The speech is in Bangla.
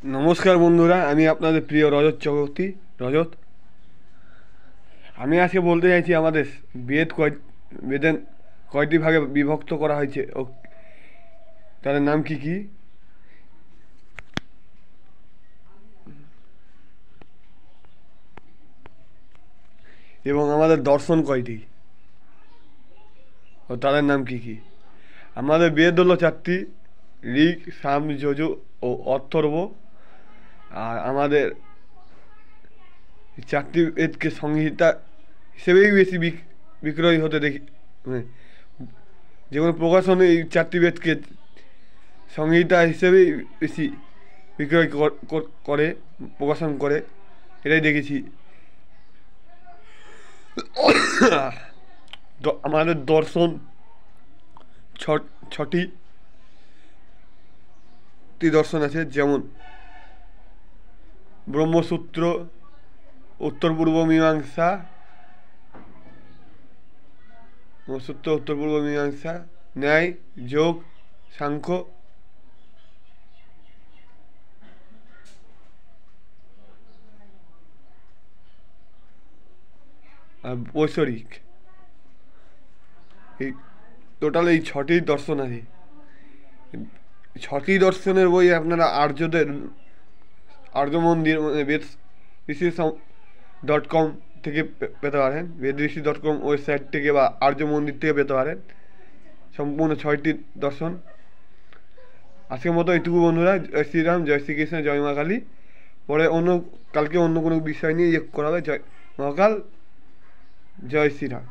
নমস্কার বন্ধুরা, আমি আপনাদের প্রিয় রজত চক্রবর্তী। রজত, আমি আজকে বলতে চাইছি আমাদের বেদের কয়টি ভাগে বিভক্ত করা হয়েছে ও তাদের নাম কি কি, এবং আমাদের দর্শন কয়টি ও তাদের নাম কি কি। আমাদের বেদ হলো চারটি: ঋক, সাম, যজু ও অথর্ব। আর আমাদের চারটি বেদকে সংহিতা হিসেবেই বেশি বিক্রয় হতে দেখি, মানে যে কোনো প্রকাশনে এই চারটি বেদকে সংহিতা হিসেবেই বেশি বিক্রয় করে, প্রকাশন করে, এটাই দেখেছি। আমাদের দর্শন ছটি দর্শন আছে, যেমন ব্রহ্মসূত্র, উত্তর পূর্ব মীমাংসা, ন্যায়, যোগ, সাংখ্য আর বৈষয়িক। এই টোটাল এই ছটি দর্শন আছে। ছটি দর্শনের বই আপনারা আর্য মন্দির মানে বেদ ঋষি .com থেকে পেতে পারেন, বেদঋষি.com ওয়েবসাইট থেকে, বা আর্য মন্দির থেকে পেতে পারেন সম্পূর্ণ ছয়টি দর্শন। আজকের মতো এইটুকু বন্ধুরা। জয় শ্রীরাম, জয় শ্রীকৃষ্ণ, জয় মা কালী। পরে কালকে অন্য কোনো বিষয় নিয়ে করা হবে। জয় মহাকাল, জয় শ্রীরাম।